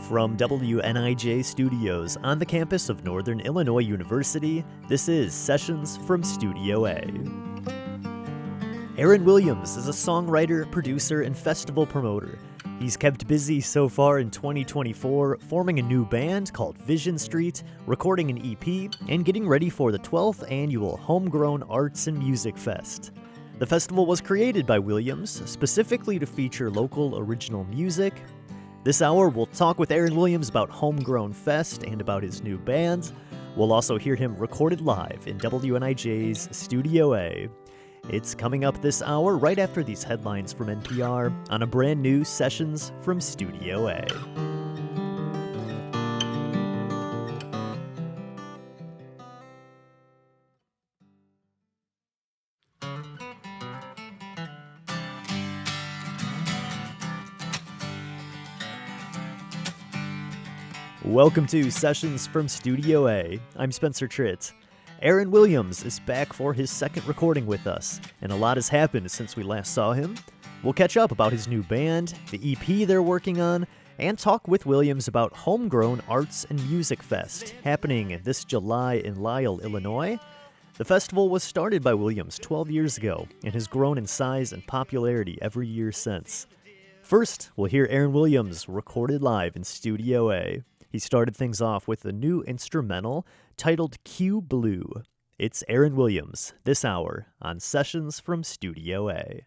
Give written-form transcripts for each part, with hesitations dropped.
From WNIJ Studios on the campus of Northern Illinois University, this is Sessions from Studio A. Aaron Williams is a songwriter, producer, and festival promoter. He's kept busy so far in 2024, forming a new band called Vision Street, recording an EP, and getting ready for the 12th annual Homegrown Arts and Music Fest. The festival was created by Williams specifically to feature local original music. This hour, we'll talk with Aaron Williams about Homegrown Fest and about his new band. We'll also hear him recorded live in WNIJ's Studio A. It's coming up this hour right after these headlines from NPR on a brand new Sessions from Studio A. Welcome to Sessions from Studio A. I'm Spencer Tritt. Aaron Williams is back for his second recording with us, and a lot has happened since we last saw him. We'll catch up about his new band, the EP they're working on, and talk with Williams about Homegrown Arts and Music Fest, happening this July in Lisle, Illinois. The festival was started by Williams 12 years ago and has grown in size and popularity every year since. First, we'll hear Aaron Williams recorded live in Studio A. He started things off with a new instrumental titled Q Blue. It's Aaron Williams this hour on Sessions from Studio A.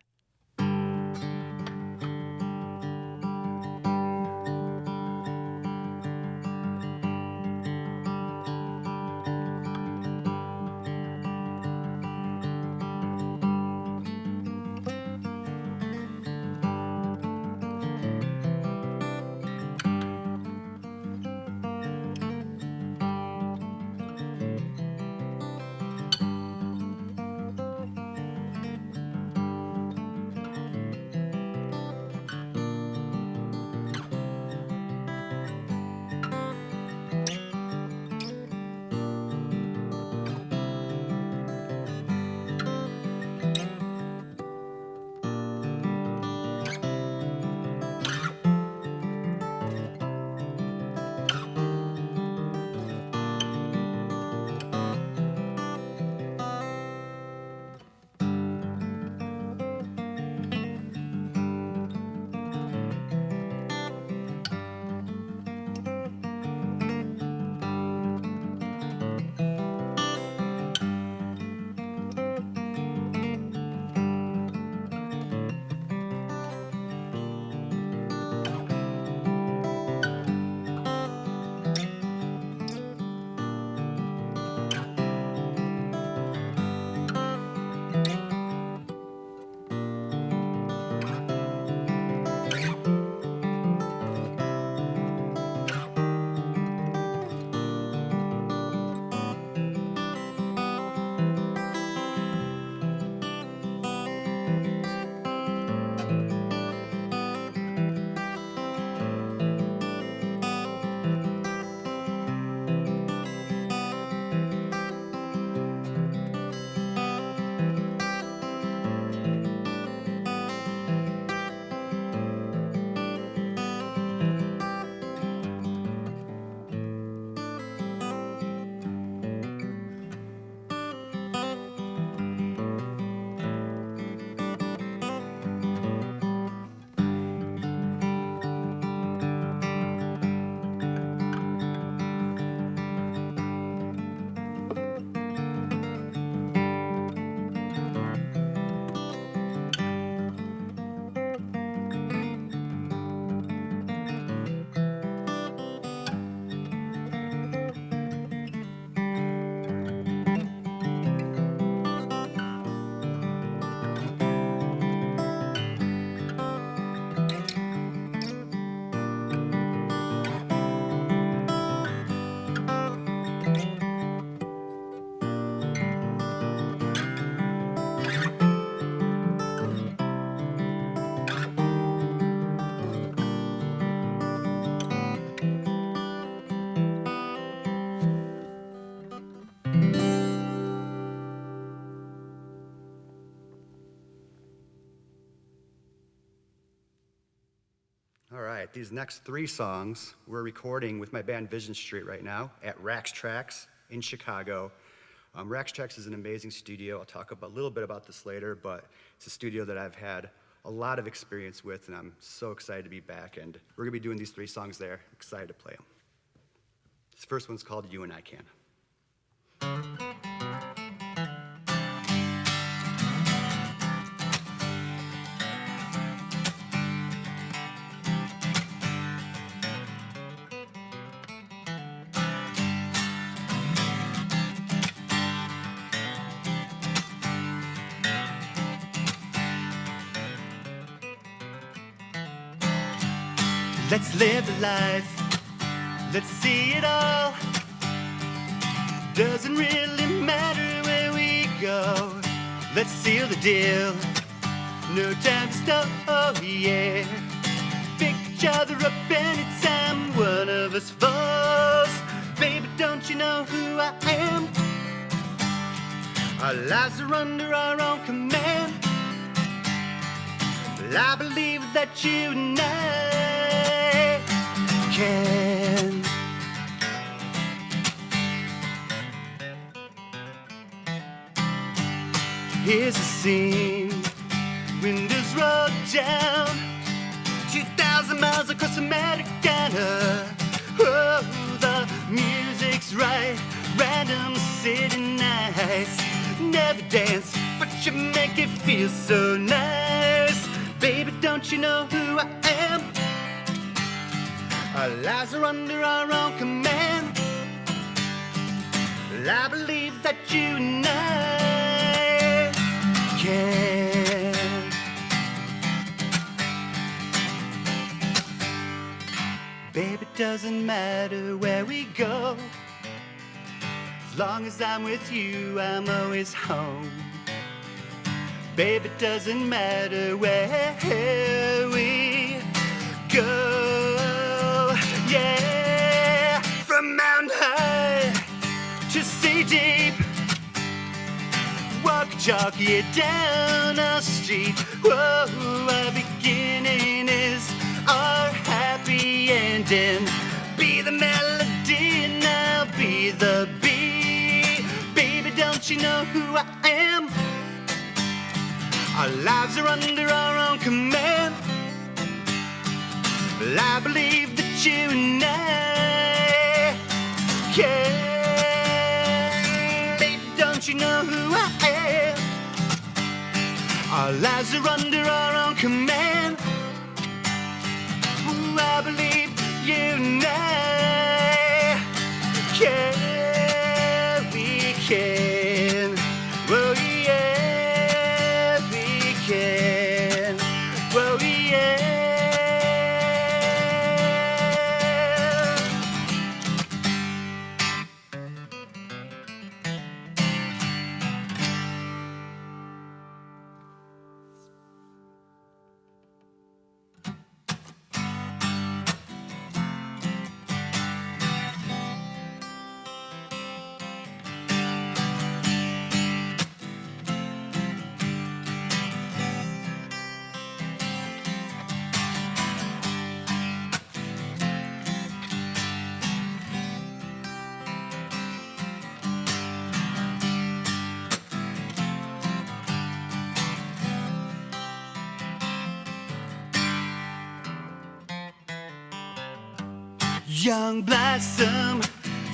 All right, these next 3 songs we're recording with my band Vision Street right now at Rax Tracks in Chicago. Rax Tracks is an amazing studio. I'll talk a little bit about this later, but it's a studio that I've had a lot of experience with, and I'm so excited to be back. And we're gonna be doing these 3 songs there. Excited to play them. This first one's called You and I Can. Let's live the life, let's see it all. Doesn't really matter where we go. Let's seal the deal, no time to stop, oh yeah. Pick each other up anytime one of us falls. Baby, don't you know who I am? Our lives are under our own command. Well, I believe that you and I can. Here's a scene, windows roll down, 2,000 miles across Americana. Oh, the music's right, random city nights. Never dance, but you make it feel so nice. Baby, don't you know who I am? Our lives are under our own command. Well, I believe that you and I can. Baby, it doesn't matter where we go. As long as I'm with you, I'm always home. Baby, it doesn't matter where we go. Yeah, from mountain high to sea deep, walk chalk you down our street. Whoa, our beginning is our happy ending. Be the melody and I'll be the beat. Baby, don't you know who I am? Our lives are under our own command. Well, I believe that you and I can. Baby, don't you know who I am? Our lives are under our own command. Ooh, I believe you and I can. We can. Oh yeah, we can. Oh yeah. Young blossom,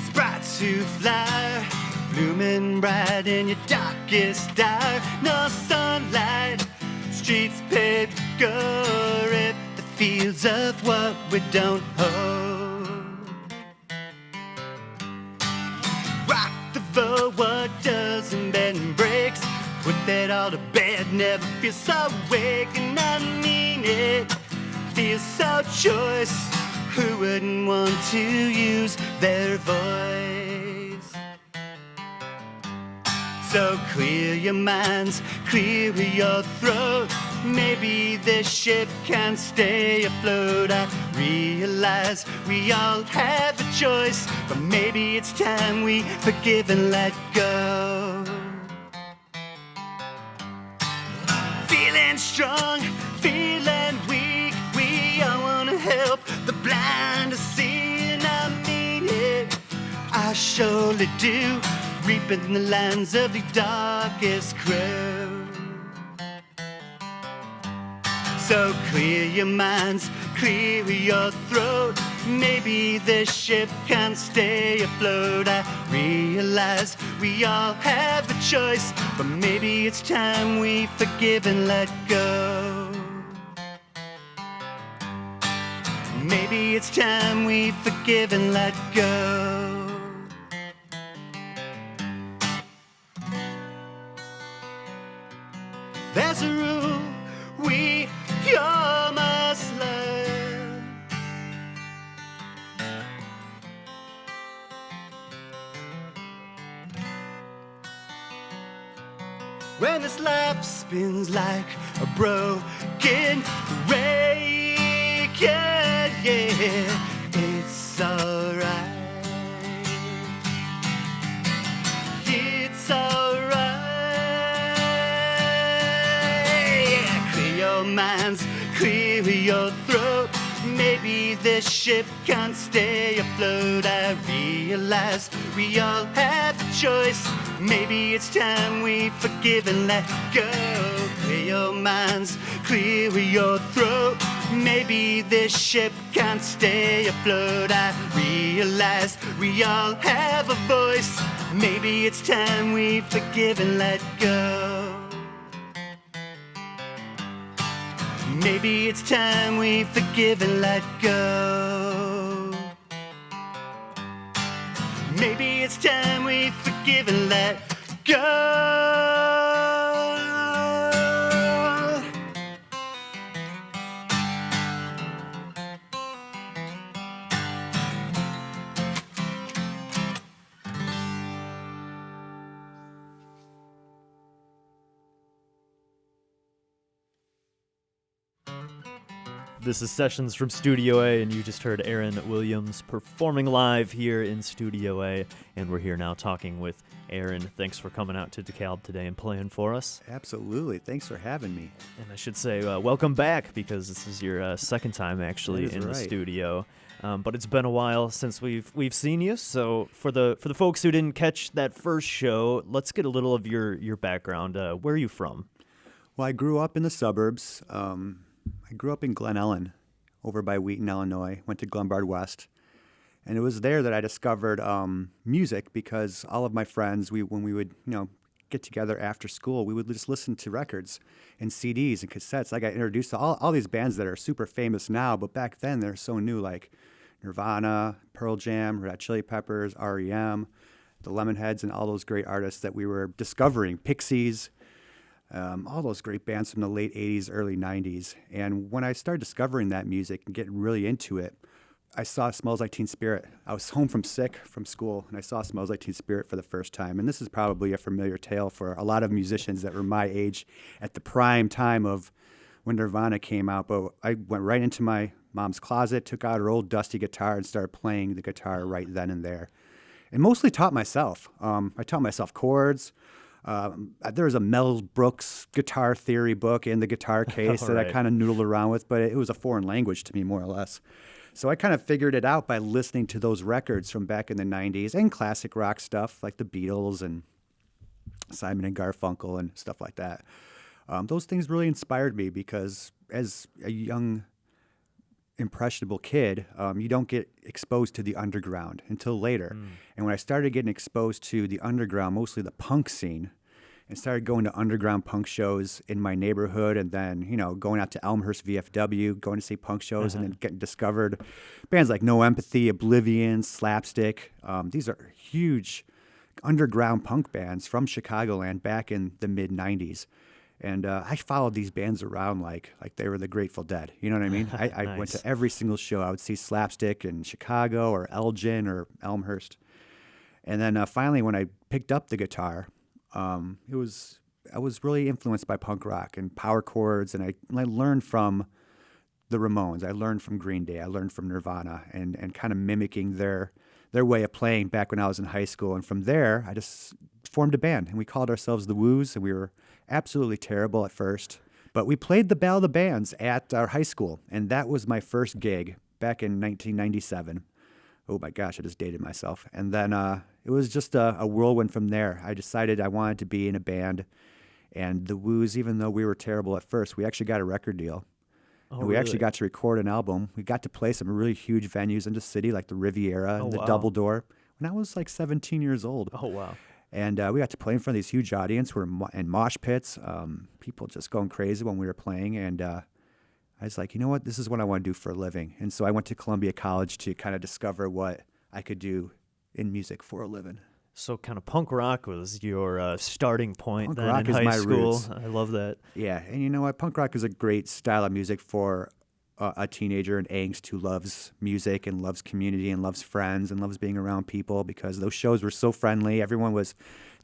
sprites who fly, blooming bright in your darkest hour. No sunlight, streets paved with gore, if the fields of what we don't hold. Rock the boat, what doesn't bend and breaks. Put that all to bed, never feel so awake. And I mean it, feel so choice. Who wouldn't want to use their voice? So clear your minds, clear your throat. Maybe this ship can stay afloat. I realize we all have a choice, but maybe it's time we forgive and let go. Feeling strong, feeling weak, we all wanna help the blind to see, and I mean it. I surely do, reaping the lands of the darkest crow. So clear your minds, clear your throat. Maybe this ship can stay afloat. I realize we all have a choice, but maybe it's time we forgive and let go. Maybe it's time we forgive and let go. There's a rule we all must learn. When this life spins like a broken record, yeah, it's alright. It's alright. Yeah, clear your minds, clear your throat. Maybe this ship can't stay afloat. I realize we all have a choice. Maybe it's time we forgive and let go. Clear your minds, clear your throat. Maybe this ship can't stay afloat. I realize we all have a voice. Maybe it's time we forgive and let go. Maybe it's time we forgive and let go. Maybe it's time we forgive and let go. This is Sessions from Studio A, and you just heard Aaron Williams performing live here in Studio A, and we're here now talking with Aaron. Thanks for coming out to DeKalb today and playing for us. Absolutely. Thanks for having me. And I should say welcome back, because this is your second time actually in the studio. But it's been a while since we've seen you. So for the folks who didn't catch that first show, let's get a little of your background. Where are you from? Well, I grew up in the suburbs. I grew up in Glen Ellen, over by Wheaton, Illinois. Went to Glenbard West. And it was there that I discovered music, because all of my friends, when we would, get together after school, we would just listen to records and CDs and cassettes. I got introduced to all these bands that are super famous now, but back then they're so new, like Nirvana, Pearl Jam, Red Hot Chili Peppers, REM, the Lemonheads, and all those great artists that we were discovering, Pixies, all those great bands from the late 80s, early 90s. And when I started discovering that music and getting really into it, I saw Smells Like Teen Spirit. I was home sick from school, and I saw Smells Like Teen Spirit for the first time. And this is probably a familiar tale for a lot of musicians that were my age at the prime time of when Nirvana came out. But I went right into my mom's closet, took out her old dusty guitar, and started playing the guitar right then and there. And mostly taught myself. I taught myself chords. There was a Mel Brooks guitar theory book in the guitar case that I kind of noodled around with, but it was a foreign language to me, more or less. So I kind of figured it out by listening to those records from back in the 90s and classic rock stuff like the Beatles and Simon and Garfunkel and stuff like that. Those things really inspired me, because as a young, impressionable kid, you don't get exposed to the underground until later. And when I started getting exposed to the underground, mostly the punk scene, and started going to underground punk shows in my neighborhood, and then, going out to Elmhurst VFW, going to see punk shows, and then getting discovered bands like No Empathy, Oblivion, Slapstick. These are huge underground punk bands from Chicagoland back in the mid-90s. And I followed these bands around like they were the Grateful Dead. You know what I mean? I Nice. went to every single show. I would see Slapstick in Chicago or Elgin or Elmhurst. And then finally, when I picked up the guitar, I was really influenced by punk rock and power chords, and I learned from the Ramones. I learned from Green Day. I learned from Nirvana, and kind of mimicking their way of playing back when I was in high school. And from there, I just formed a band, and we called ourselves the Woos, and we were absolutely terrible at first. But we played the Battle of the Bands at our high school, and that was my first gig back in 1997. Oh my gosh, I just dated myself. And then it was just a whirlwind from there. I decided I wanted to be in a band. And the Woos, even though we were terrible at first, we actually got a record deal. Oh, and we actually really? got to record an album. We got to play some really huge venues in the city, like the Riviera and the wow. Double Door, when I was like 17 years old. Oh, wow. And we got to play in front of these huge audience. We were in mosh pits, people just going crazy when we were playing. And I was like, you know what? This is what I want to do for a living. And so I went to Columbia College to kind of discover what I could do in music for a living. So kind of punk rock was your starting point Punk then rock in is high my school. roots. I love that. Yeah, and you know what? Punk rock is a great style of music for a teenager in angst who loves music and loves community and loves friends and loves being around people, because those shows were so friendly. Everyone was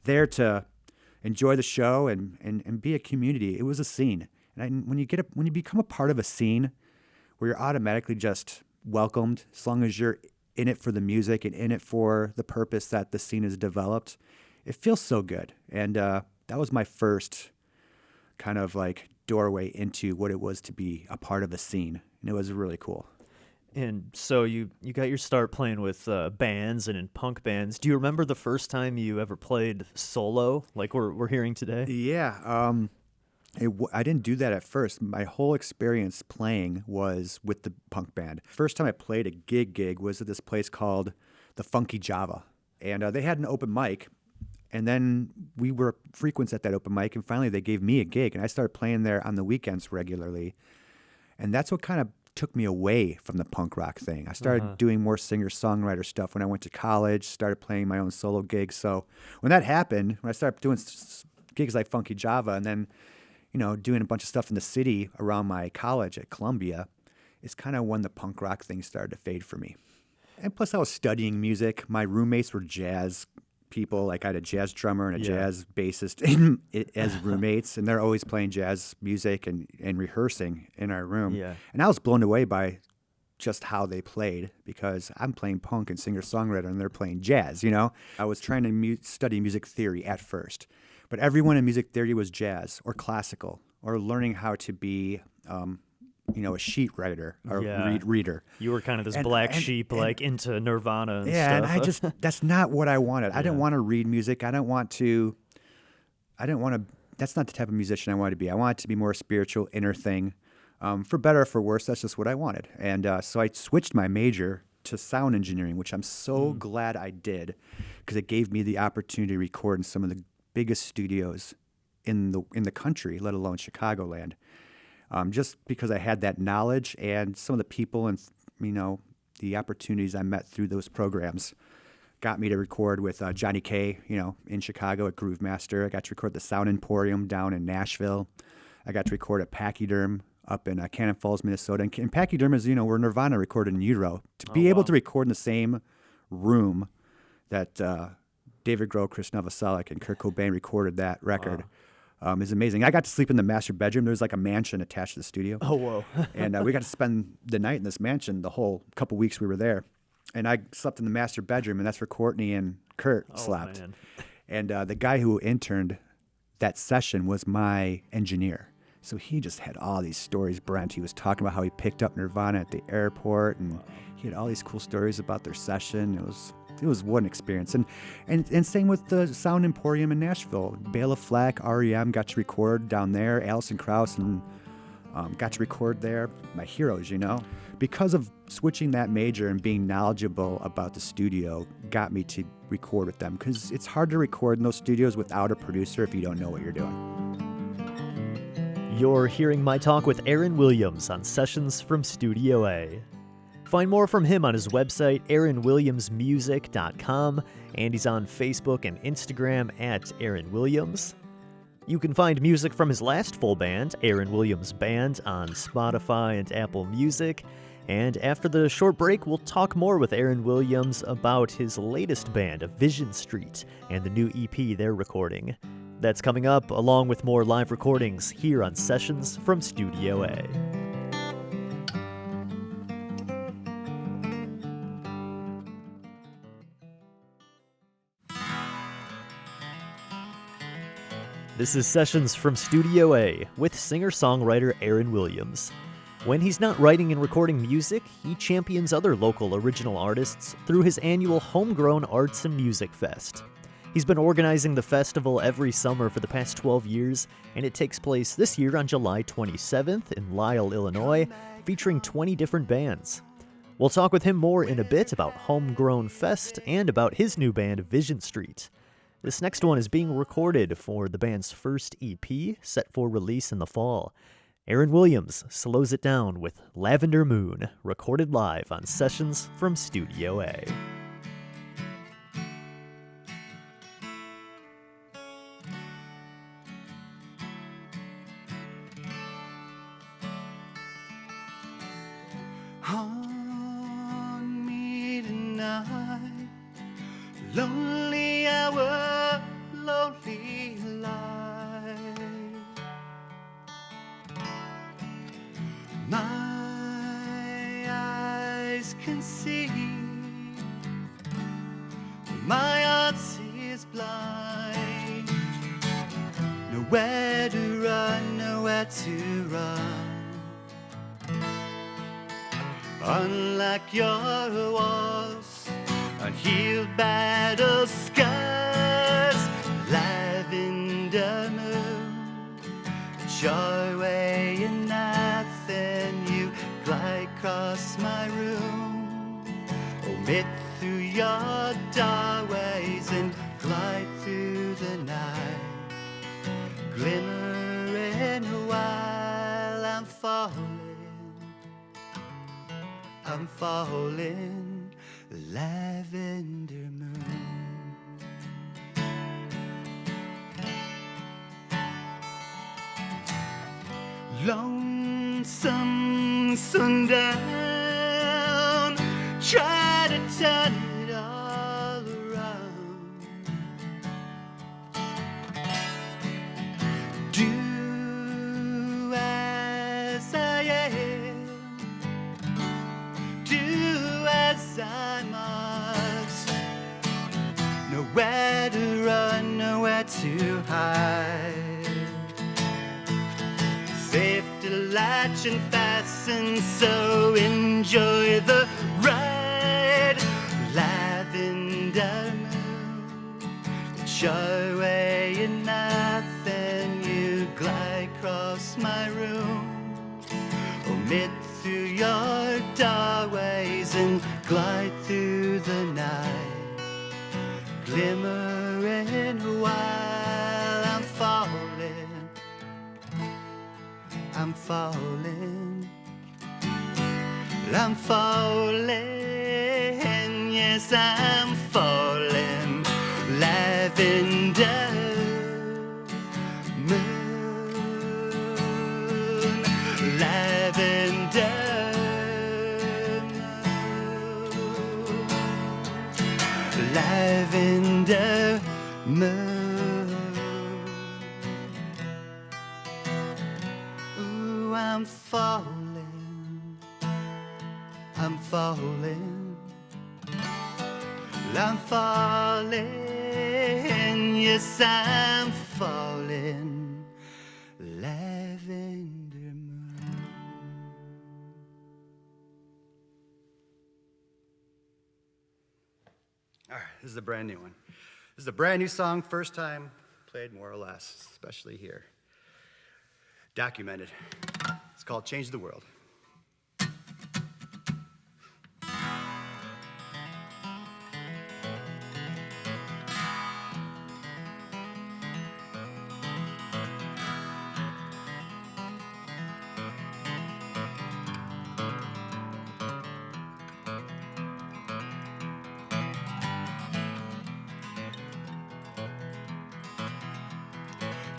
there to enjoy the show and be a community. It was a scene. And when you become a part of a scene where you're automatically just welcomed, as long as you're in it for the music and in it for the purpose that the scene is developed, it feels so good. And that was my first kind of like doorway into what it was to be a part of a scene. And it was really cool. And so you got your start playing with bands and in punk bands. Do you remember the first time you ever played solo, like we're hearing today? Yeah. I didn't do that at first. My whole experience playing was with the punk band. First time I played a gig was at this place called the Funky Java. And they had an open mic. And then we were frequents at that open mic. And finally they gave me a gig. And I started playing there on the weekends regularly. And that's what kind of took me away from the punk rock thing. I started doing more singer-songwriter stuff when I went to college, started playing my own solo gigs. So when that happened, when I started doing gigs like Funky Java and then doing a bunch of stuff in the city around my college at Columbia, is kind of when the punk rock thing started to fade for me. And plus I was studying music. My roommates were jazz people. Like I had a jazz drummer and a jazz bassist as roommates, and they're always playing jazz music and rehearsing in our room. Yeah. And I was blown away by just how they played, because I'm playing punk and singer-songwriter and they're playing jazz, I was trying to study music theory at first. But everyone in music theory was jazz or classical or learning how to be, a sheet writer or reader. You were kind of this black sheep, like into Nirvana and yeah, stuff. and that's not what I wanted. I didn't want to read music. That's not the type of musician I wanted to be. I wanted to be more a spiritual, inner thing. For better or for worse, that's just what I wanted. And so I switched my major to sound engineering, which I'm so glad I did, because it gave me the opportunity to record in some of the biggest studios in the country, let alone Chicagoland. Just because I had that knowledge and some of the people and the opportunities I met through those programs got me to record with Johnny K, in Chicago at Groove Master. I got to record the Sound Emporium down in Nashville. I got to record at Pachyderm up in Cannon Falls, Minnesota. And Pachyderm is, where Nirvana recorded in utero. To be able to record in the same room that David Grohl, Chris Novoselic, and Kurt Cobain recorded that record is amazing. I got to sleep in the master bedroom. There's like a mansion attached to the studio. Oh, whoa. And we got to spend the night in this mansion the whole couple weeks we were there. And I slept in the master bedroom, and that's where Courtney and Kurt slept. Man. And the guy who interned that session was my engineer. So he just had all these stories, Brent. He was talking about how he picked up Nirvana at the airport, and he had all these cool stories about their session. It was one experience. And same with the Sound Emporium in Nashville. Bela Fleck, REM got to record down there. Alison Krauss and got to record there. My heroes, Because of switching that major and being knowledgeable about the studio got me to record with them, because it's hard to record in those studios without a producer if you don't know what you're doing. You're hearing my talk with Aaron Williams on Sessions from Studio A. Find more from him on his website, aaronwilliamsmusic.com, and he's on Facebook and Instagram at Aaron Williams. You can find music from his last full band, Aaron Williams Band, on Spotify and Apple Music. And after the short break, we'll talk more with Aaron Williams about his latest band, Vision Street, and the new EP they're recording. That's coming up, along with more live recordings here on Sessions from Studio A. This is Sessions from Studio A with singer-songwriter Aaron Williams. When he's not writing and recording music, he champions other local original artists through his annual Homegrown Arts and Music Fest. He's been organizing the festival every summer for the past 12 years, and it takes place this year on July 27th in Lisle, Illinois, featuring 20 different bands. We'll talk with him more in a bit about Homegrown Fest and about his new band, Vision Street. This next one is being recorded for the band's first EP, set for release in the fall. Aaron Williams slows it down with Lavender Moon, recorded live on Sessions from Studio A. Haunt me tonight, lonely hour, lonely light. My eyes can see, my heart is blind. Nowhere to run, nowhere to run. Unlike your walls, unhealed battle scars, lavender moon, joy weighing nothing, you glide across my room. Omit through your doorways and glide through the night, glimmering while I'm falling. I'm falling, lavender moon. Lonesome sundown, try to turn it all around. Do as I am, do as I must. Nowhere to run, nowhere to hide. Safe to latch and fasten, so enjoy the ride. Lavender moon, joy weighing nothing, you glide across my room. Omit through your doorways and glide through the night, glimmering while I'm falling. I'm falling, I'm falling, yes I'm falling, lavender moon, lavender moon, lavender moon. I'm falling, I'm falling, I'm falling, yes I'm falling, lavender moon. All right, this is a brand new one. This is a brand new song, first time played more or less, especially here. Documented. It's called Change the World.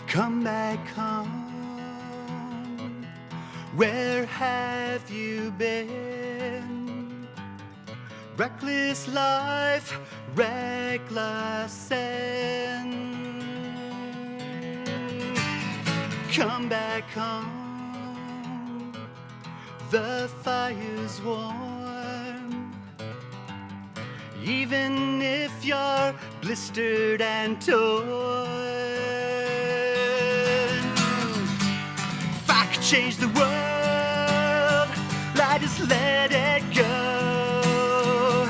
Come back home. Where have you been? Reckless life, reckless sin. Come back home. The fire's warm. Even if you're blistered and torn. Change the world. I just let it go.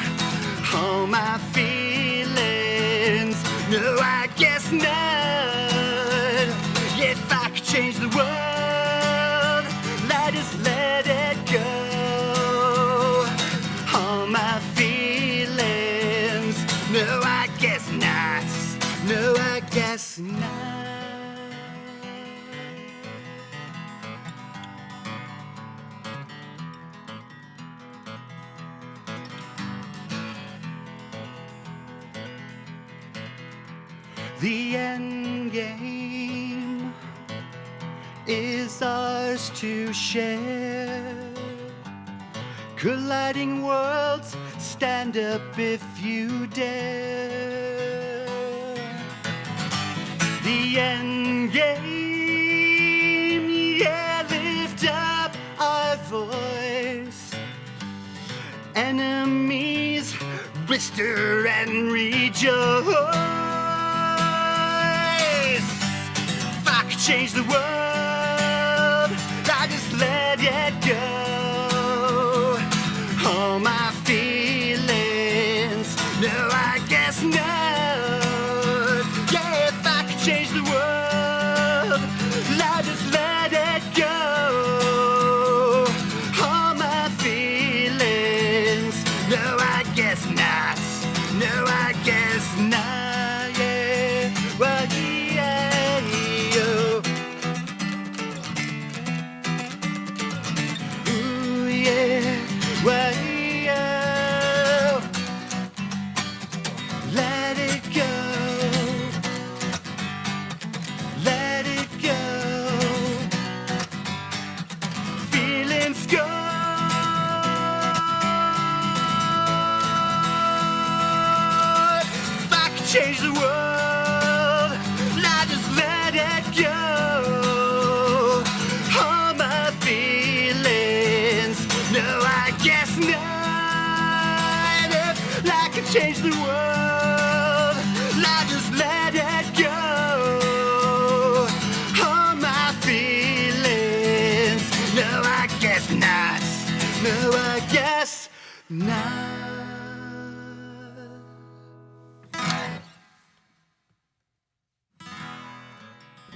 All my feelings, no, I guess not. If I could change the world, I just let it go. All my feelings, no, I guess not. No, I guess not. The end game is ours to share. Colliding worlds, stand up if you dare. The end game, yeah, lift up our voice. Enemies, blister and rejoice. If I could change the world, I just let it go. All my feelings, no, I guess not. Yeah, if I could change the world, I just let it go. All my feelings, no, I guess not. No, I guess not. Yeah, well, yeah, yo. Ooh, yeah, well, yeah. Let it go. Let it go. Feelings go. If I could change the world, I just let it go. All my feelings, no, I guess not. If I could change the world, I just let it go. All my feelings, no, I guess not. No, I guess not.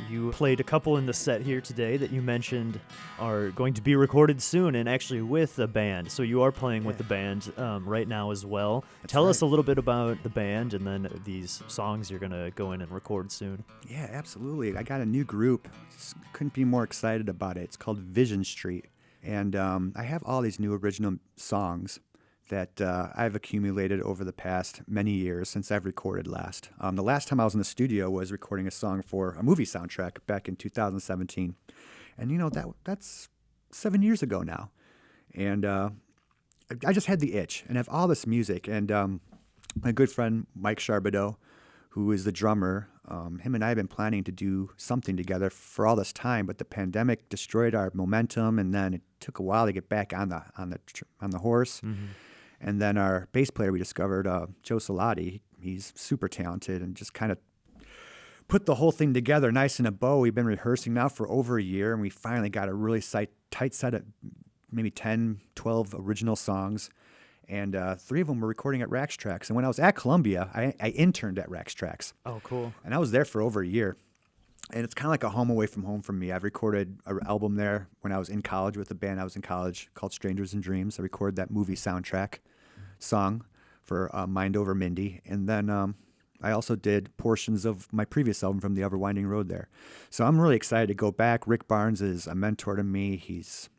You played a couple in the set here today that you mentioned are going to be recorded soon and actually with a band. So you are playing with the band right now as well. Tell us a little bit about the band and then these songs you're going to go in and record soon. Yeah, absolutely. I got a new group. Just couldn't be more excited about it. It's called Vision Street. And I have all these new original songs that I've accumulated over the past many years since I've recorded last. The last time I was in the studio was recording a song for a movie soundtrack back in 2017. And, you know, that's 7 years ago now. And I just had the itch and have all this music. And my good friend Mike Charbonneau, who is the drummer, him and I have been planning to do something together for all this time, but the pandemic destroyed our momentum, and then it took a while to get back on the horse. Mm-hmm. And then our bass player we discovered, Joe Salati, he's super talented and just kind of put the whole thing together nice in a bow. We've been rehearsing now for over a year, and we finally got a really tight set of maybe 10, 12 original songs. And 3 of them were recording at Rax Tracks. And when I was at Columbia, I interned at Rax Tracks. Oh, cool. And I was there for over a year. And it's kind of like a home away from home for me. I've recorded an album there when I was in college with a band I was in college called Strangers and Dreams. I recorded that movie soundtrack song for Mind Over Mindy. And then I also did portions of my previous album from the Ever Winding Road there. So I'm really excited to go back. Rick Barnes is a mentor to me. He's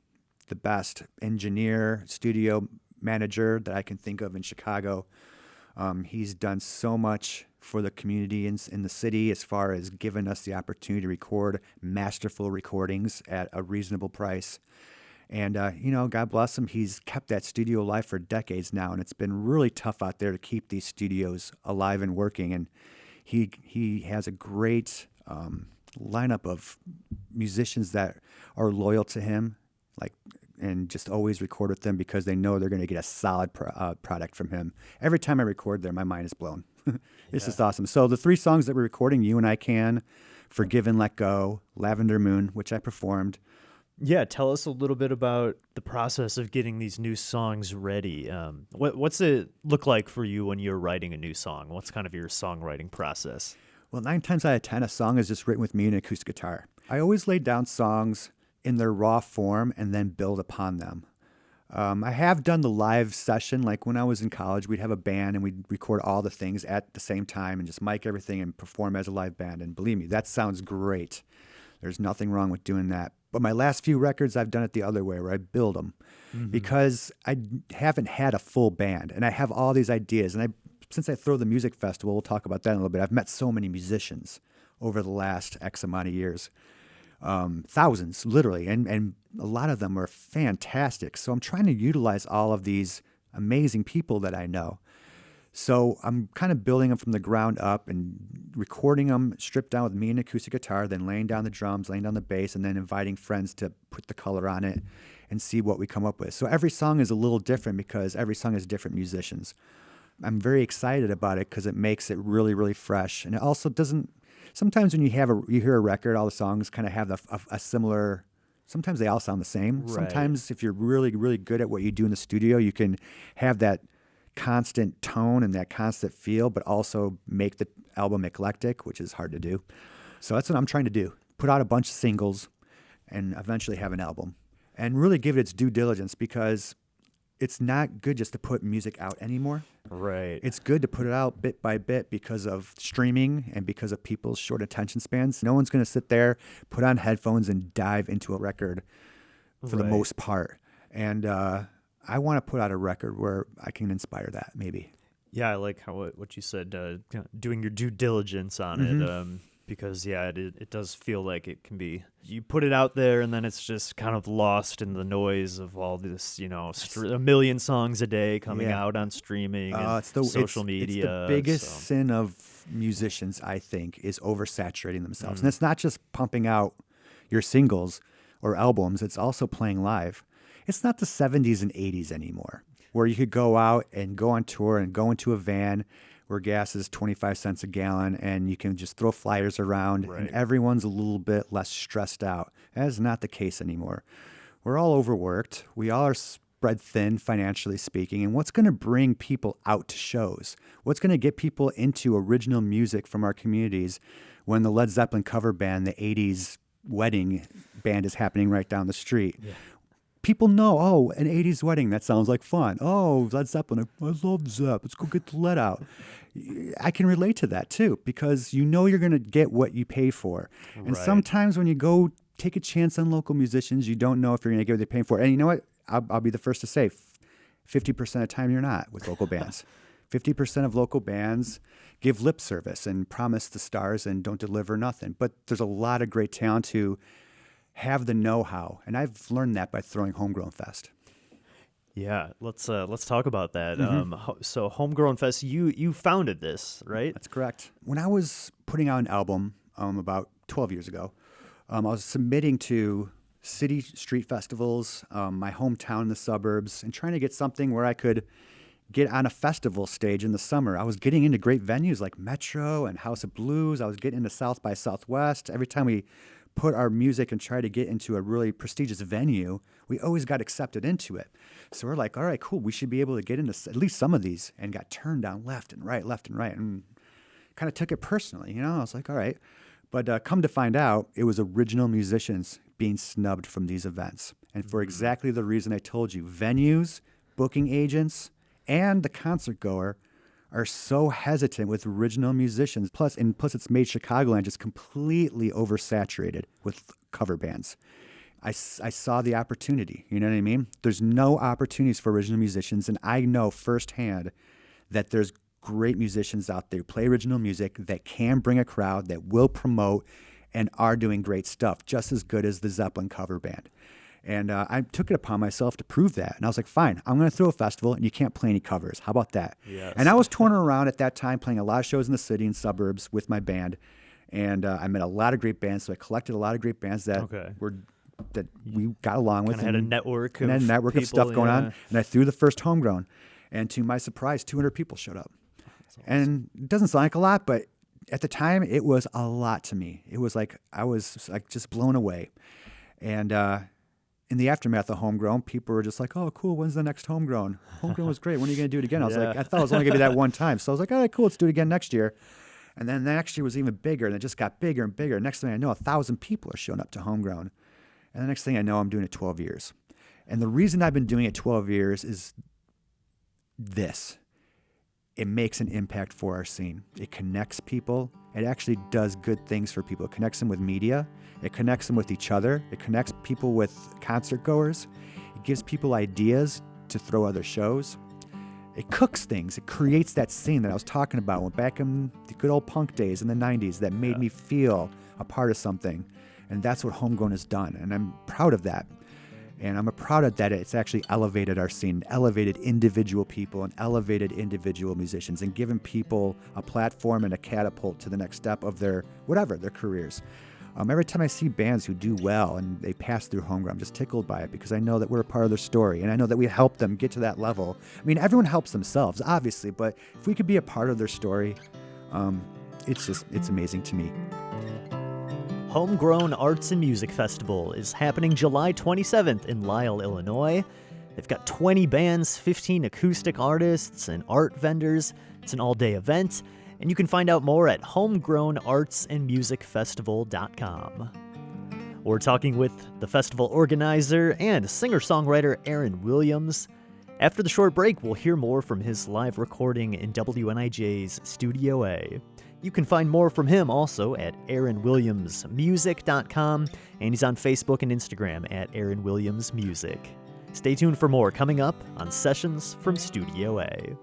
the best engineer, studio manager that I can think of in Chicago. He's done so much for the community in the city as far as giving us the opportunity to record masterful recordings at a reasonable price. And, God bless him, he's kept that studio alive for decades now, and it's been really tough out there to keep these studios alive and working. And he has a great lineup of musicians that are loyal to him, and just always record with them because they know they're going to get a solid product from him. Every time I record there, my mind is blown. It's just awesome. So the 3 songs that we're recording, You and I Can, Forgive and Let Go, Lavender Moon, which I performed, Yeah, tell us a little bit about the process of getting these new songs ready. What's it look like for you when you're writing a new song? What's kind of your songwriting process? Well, 9 times out of 10, a song is just written with me and an acoustic guitar. I always lay down songs in their raw form and then build upon them. I have done the live session. Like when I was in college, we'd have a band and we'd record all the things at the same time and just mic everything and perform as a live band. And believe me, that sounds great. There's nothing wrong with doing that. But my last few records, I've done it the other way, where I build them because I haven't had a full band and I have all these ideas. And since I throw the music festival, we'll talk about that in a little bit. I've met so many musicians over the last X amount of years. Thousands, literally, and a lot of them are fantastic. So I'm trying to utilize all of these amazing people that I know. So I'm kind of building them from the ground up and recording them stripped down with me and acoustic guitar, then laying down the drums, laying down the bass, and then inviting friends to put the color on it and see what we come up with. So every song is a little different because every song is different musicians. I'm very excited about it because it makes it really, really fresh. And it also doesn't. Sometimes when you hear a record, all the songs kind of have a similar. Sometimes they all sound the same. Right. Sometimes if you're really, really good at what you do in the studio, you can have that constant tone and that constant feel, but also make the album eclectic, which is hard to do. So that's what I'm trying to do. Put out a bunch of singles and eventually have an album and really give it its due diligence because it's not good just to put music out anymore. Right. It's good to put it out bit by bit because of streaming and because of people's short attention spans. No one's going to sit there, put on headphones, and dive into a record for the most part. And I want to put out a record where I can inspire that, maybe. Yeah, I like what you said, doing your due diligence on it. Because, it does feel like it can be, you put it out there and then it's just kind of lost in the noise of all this, a million songs a day coming out on streaming and social media. It's the biggest sin of musicians, I think, is oversaturating themselves. And it's not just pumping out your singles or albums, it's also playing live. It's not the 70s and 80s anymore, where you could go out and go on tour and go into a van where gas is 25 cents a gallon and you can just throw flyers around and everyone's a little bit less stressed out. That is not the case anymore. We're all overworked. We all are spread thin, financially speaking. And what's going to bring people out to shows? What's going to get people into original music from our communities when the Led Zeppelin cover band, the 80s wedding band is happening right down the street? Yeah. People know, an 80s wedding, that sounds like fun. Oh, Led Zeppelin, I love Zepp. Let's go get the lead out. I can relate to that too, because you know you're going to get what you pay for. And sometimes when you go take a chance on local musicians, you don't know if you're going to get what they're paying for. And you know what? I'll be the first to say, 50% of the time you're not with local bands. 50% of local bands give lip service and promise the stars and don't deliver nothing. But there's a lot of great talent who have the know-how, and I've learned that by throwing Homegrown Fest. Yeah, let's talk about that. So Homegrown Fest, you founded this, right? That's correct. When I was putting out an album about 12 years ago, I was submitting to city street festivals, my hometown in the suburbs, and trying to get something where I could get on a festival stage in the summer. I was getting into great venues like Metro and House of Blues. I was getting into South by Southwest. Every time we put our music and try to get into a really prestigious venue, we always got accepted into it. So we're like, all right, cool. We should be able to get into at least some of these, and got turned down left and right, and kind of took it personally. I was like, all right. But come to find out, it was original musicians being snubbed from these events. And for exactly the reason I told you, venues, booking agents, and the concert goer are so hesitant with original musicians. Plus it's made Chicagoland just completely oversaturated with cover bands. I saw the opportunity, you know what I mean? There's no opportunities for original musicians, and I know firsthand that there's great musicians out there who play original music that can bring a crowd, that will promote, and are doing great stuff, just as good as the Zeppelin cover band. And I took it upon myself to prove that. And I was like, fine, I'm going to throw a festival, and you can't play any covers. How about that? Yes. And I was touring around at that time, playing a lot of shows in the city and suburbs with my band. And I met a lot of great bands, so I collected a lot of great bands that we got along with. And had a network of people, stuff going on. And I threw the first Homegrown. And to my surprise, 200 people showed up. Awesome. And it doesn't sound like a lot, but at the time, it was a lot to me. It was like I was like just blown away. And in the aftermath of Homegrown, people were just like, oh, cool, when's the next Homegrown? Homegrown was great. When are you going to do it again? I was like, I thought it was only going to be that one time. So I was like, all right, cool, let's do it again next year. And then the next year was even bigger, and it just got bigger and bigger. Next thing I know, 1,000 people are showing up to Homegrown. And the next thing I know, I'm doing it 12 years. And the reason I've been doing it 12 years is this. It makes an impact for our scene. It connects people. It actually does good things for people. It connects them with media. It connects them with each other. It connects people with concert goers. It gives people ideas to throw other shows. It cooks things. It creates that scene that I was talking about back in the good old punk days in the 90s that made me feel a part of something. And that's what Homegrown has done. And I'm proud of that. And I'm proud of that it's actually elevated our scene, elevated individual people and elevated individual musicians and given people a platform and a catapult to the next step of their careers. Every time I see bands who do well and they pass through Homegrown, I'm just tickled by it because I know that we're a part of their story and I know that we help them get to that level. I mean, everyone helps themselves, obviously, but if we could be a part of their story, it's amazing to me. Homegrown Arts and Music Festival is happening July 27th in Lisle, Illinois. They've got 20 bands, 15 acoustic artists, and art vendors. It's an all-day event, and you can find out more at homegrownartsandmusicfestival.com. We're talking with the festival organizer and singer-songwriter Aaron Williams. After the short break, we'll hear more from his live recording in WNIJ's Studio A. You can find more from him also at AaronWilliamsMusic.com, and he's on Facebook and Instagram at AaronWilliamsMusic. Stay tuned for more coming up on Sessions from Studio A.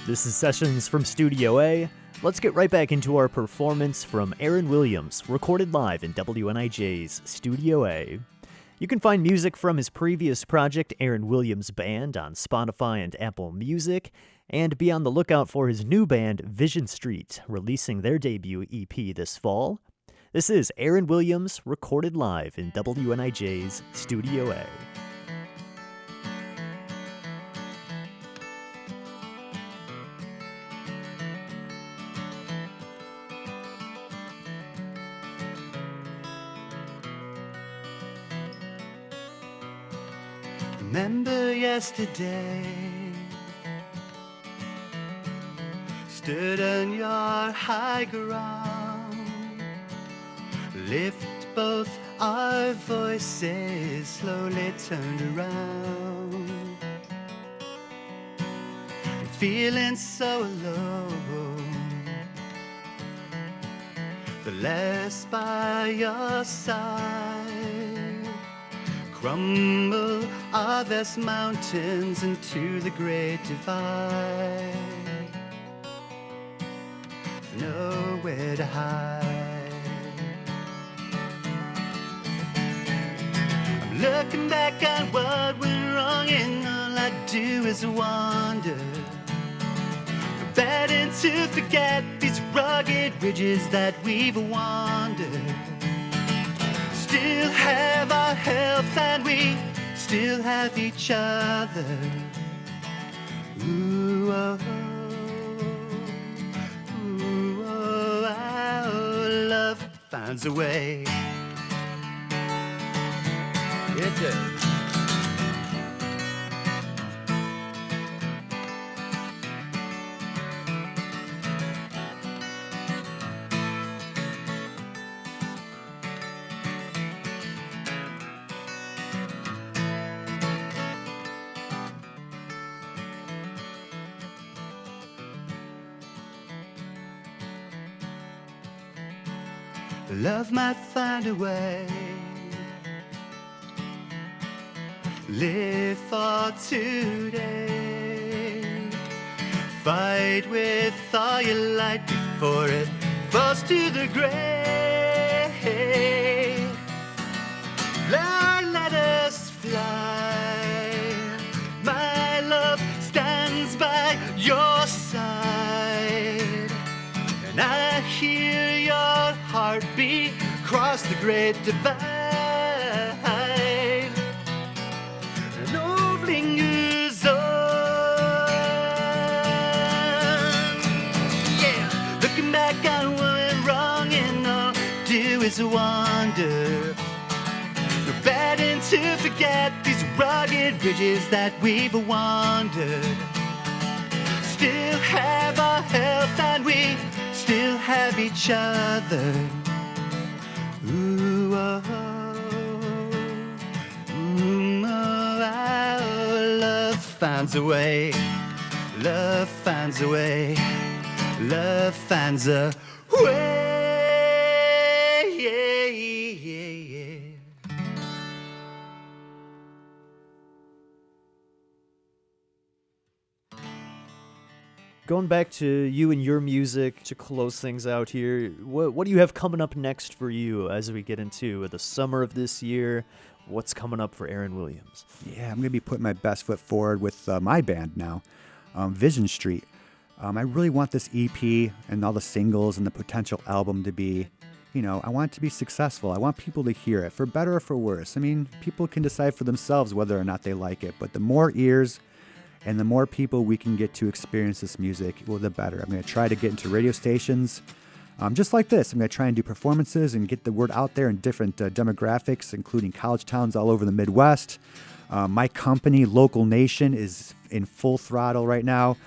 This is Sessions from Studio A. Let's get right back into our performance from Aaron Williams, recorded live in WNIJ's Studio A. You can find music from his previous project, Aaron Williams Band, on Spotify and Apple Music, and be on the lookout for his new band, Vision Street, releasing their debut EP this fall. This is Aaron Williams, recorded live in WNIJ's Studio A. Remember yesterday, stood on your high ground, lift both our voices, slowly turned around, feeling so alone, the less by your side. Crumble our vast mountains into the great divide. Nowhere to hide. I'm looking back on what went wrong, and all I do is wonder. I'm betting to forget these rugged ridges that we've wandered. Still have our health and we still have each other. Ooh, oh, ooh, oh, our love finds a way. It does. Love might find a way. Live for today. Fight with all your light before it falls to the grave. Lord, let us fly. My love stands by your side, and I hear your heartbeat cross the great divide. And old lingers on. is a wonder. We're betting to forget these rugged ridges that we've wandered. Still have our health and we still have each other. Ooh, oh, oh, ooh, oh, oh, love finds a way. Love finds a way. Love finds a way. Going back to you and your music to close things out here, what do you have coming up next for you as we get into the summer of this year? What's coming up for Aaron Williams? Yeah, I'm going to be putting my best foot forward with my band now, Vision Street. I really want this EP and all the singles and the potential album to be, I want it to be successful. I want people to hear it, for better or for worse. I mean, people can decide for themselves whether or not they like it, but the more ears and the more people we can get to experience this music, well, the better. I'm going to try to get into radio stations just like this. I'm going to try and do performances and get the word out there in different demographics, including college towns all over the Midwest. My company, Local Nation, is in full throttle right now.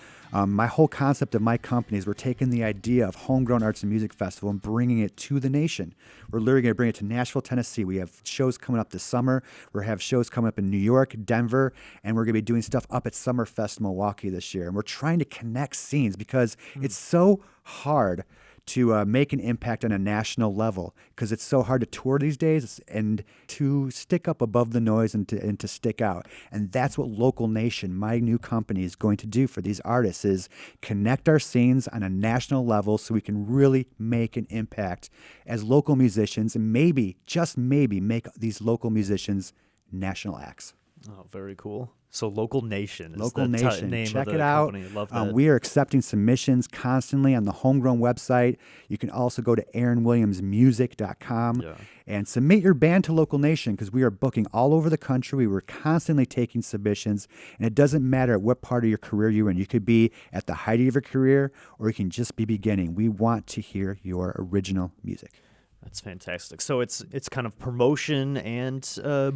My whole concept of my company is we're taking the idea of Homegrown Arts and Music Festival and bringing it to the nation. We're literally going to bring it to Nashville, Tennessee. We have shows coming up this summer. We're going to have shows coming up in New York, Denver, and we're going to be doing stuff up at Summerfest Milwaukee this year. And we're trying to connect scenes because it's so hard to make an impact on a national level because it's so hard to tour these days and to stick up above the noise and to stick out. And that's what Local Nation, my new company, is going to do for these artists, is connect our scenes on a national level so we can really make an impact as local musicians and maybe, just maybe, make these local musicians national acts. Oh, very cool. So Local Nation is Local the Nation. name Check of the it out. company. Love that. We are accepting submissions constantly on the Homegrown website. You can also go to AaronWilliamsMusic.com and submit your band to Local Nation because we are booking all over the country. We're constantly taking submissions, and it doesn't matter what part of your career you're in. You could be at the height of your career or you can just be beginning. We want to hear your original music. That's fantastic. So it's kind of promotion and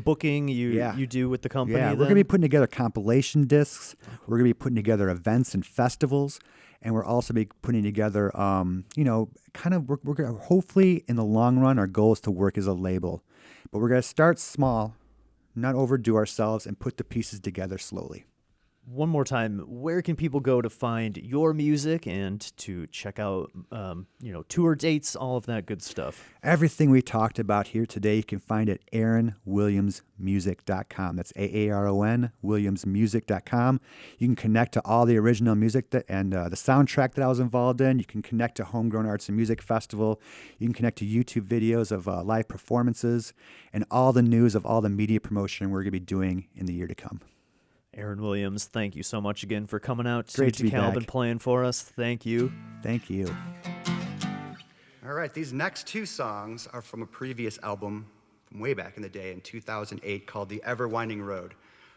booking you do with the company. Yeah, we're going to be putting together compilation discs. We're going to be putting together events and festivals, and we're also be putting together, we're going to hopefully in the long run, our goal is to work as a label, but we're going to start small, not overdo ourselves, and put the pieces together slowly. One more time, where can people go to find your music and to check out, tour dates, all of that good stuff? Everything we talked about here today, you can find at AaronWilliamsMusic.com. That's AARON, WilliamsMusic.com. You can connect to all the original music and the soundtrack that I was involved in. You can connect to Homegrown Arts and Music Festival. You can connect to YouTube videos of live performances and all the news of all the media promotion we're going to be doing in the year to come. Aaron Williams, thank you so much again for coming out to Great to be DeKalb and back. playing for us. Thank you. Thank you. All right, these next two songs are from a previous album from way back in the day in 2008 called The Ever Winding Road.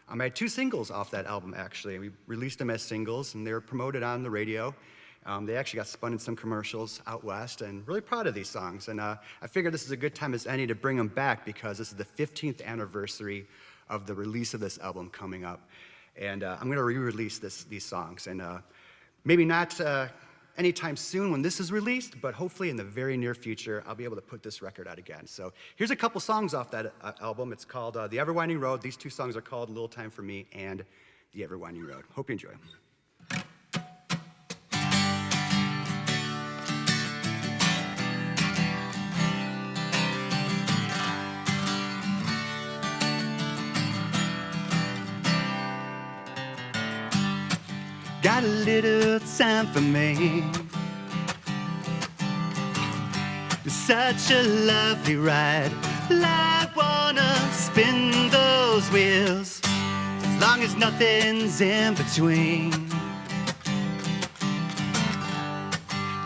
I had two singles off that album, actually. We released them as singles, and they were promoted on the radio. They actually got spun in some commercials out west, and really proud of these songs. And I figured this is a good time as any to bring them back because this is the 15th anniversary of the release of this album coming up. And I'm going to re-release these songs. And maybe not anytime soon when this is released, but hopefully in the very near future, I'll be able to put this record out again. So here's a couple songs off that album. It's called The Ever Winding Road. These two songs are called A Little Time for Me and The Ever Winding Road. Hope you enjoy. Got a little time for me. It's such a lovely ride. I wanna spin those wheels as long as nothing's in between.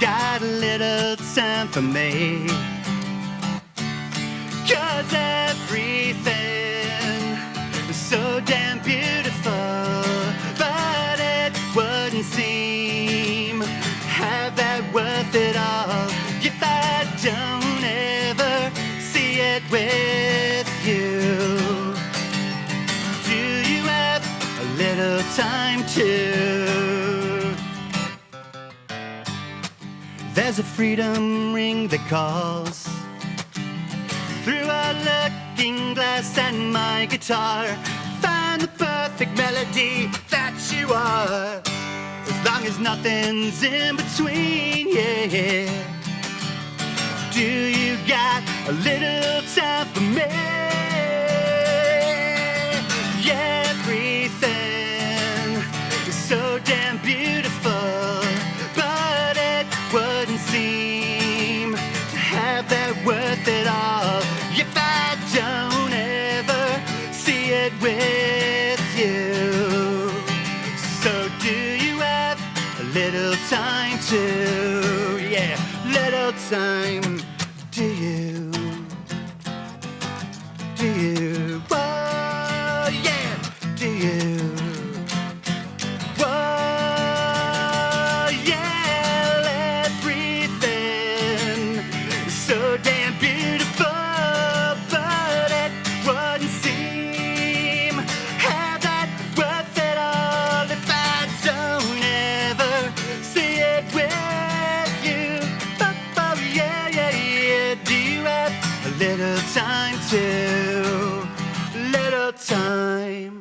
Got a little time for me, 'cause everything is so damn beautiful, but it wouldn't seem half that worth it all if I don't ever with you? Do you have a little time to? There's a freedom ring that calls through a looking glass and my guitar. Find the perfect melody that you are, as long as nothing's in between, yeah. Do you got a little time for me? Everything is so damn beautiful, but it wouldn't seem to have that worth it all if I don't ever see it with you. So do you have a little time to, yeah, little time, do you? Do you? Oh, yeah, do you? Oh, yeah, everything is so damn beautiful, but it wouldn't seem have that worth it all if I don't ever see it with you. Oh, yeah, yeah, yeah. Do you have a little time to, little time?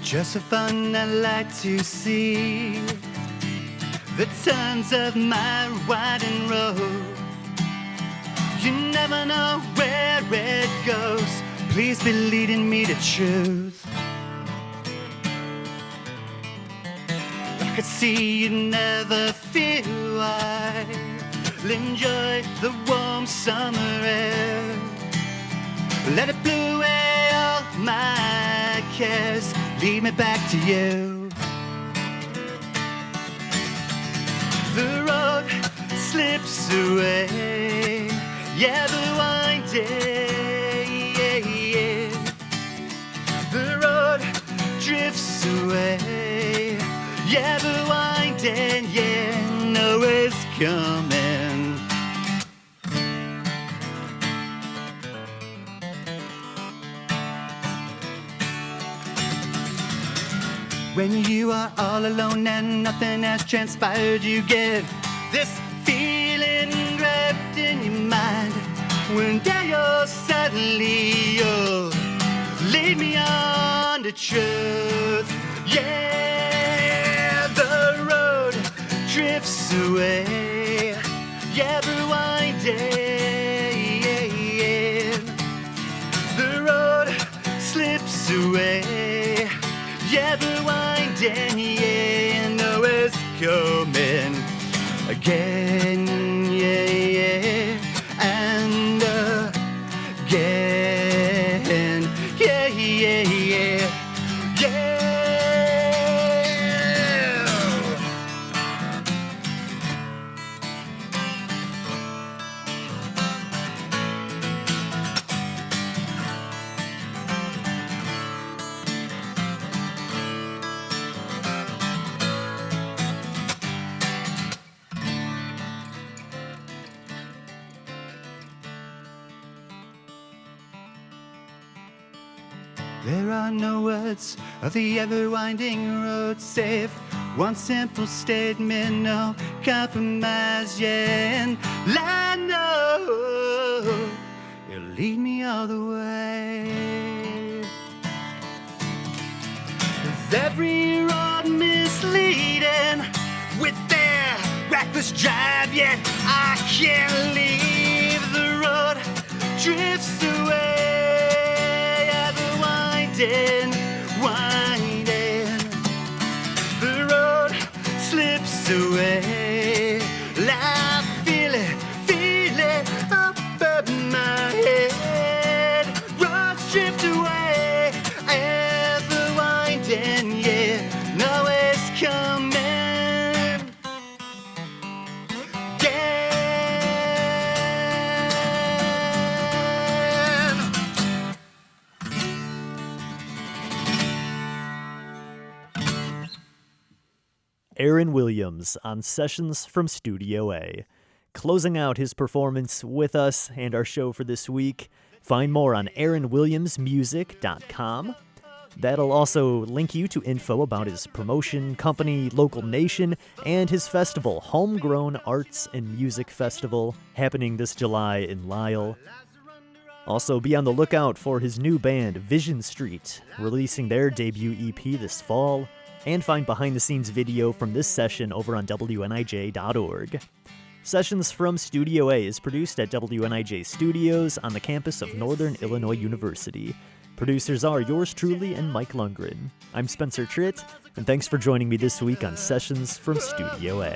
Just for fun, I like to see the turns of my winding road. You never know where it goes. Please be leading me to truth. I could see you never feel I'll enjoy the warm summer air. Let it blow away all my cares. Lead me back to you. The road slips away, yeah, the winding, yeah, yeah. The road drifts away, yeah, the winding, yeah, no, it's coming. When you are all alone and nothing has transpired, you get this feeling grabbed in your mind. One day you'll lead me on to truth. Yeah, the road drifts away. Yeah, the winding. The road slips away. Yeah, the winding, yeah, no, it's coming again, yeah, yeah, and again, yeah, yeah, yeah, yeah. There are no words of the ever-winding road save One simple statement, no compromise, yeah. And I know it'll lead me all the way. 'Cause every road misleading with their reckless drive, yet I can't leave. The road drifts away at the winding. The road slips away. I feel it up above my head. Roads drift away at the winding, yeah. Now it's coming. Aaron Williams on Sessions from Studio A, closing out his performance with us and our show for this week. Find more on AaronWilliamsMusic.com. That'll also link you to info about his promotion company, Local Nation, and his festival, Homegrown Arts and Music Festival, happening this July in Lisle. Also, be on the lookout for his new band, Vision Street, releasing their debut EP this fall. And find behind-the-scenes video from this session over on WNIJ.org. Sessions from Studio A is produced at WNIJ Studios on the campus of Northern Illinois University. Producers are yours truly and Mike Lundgren. I'm Spencer Tritt, and thanks for joining me this week on Sessions from Studio A.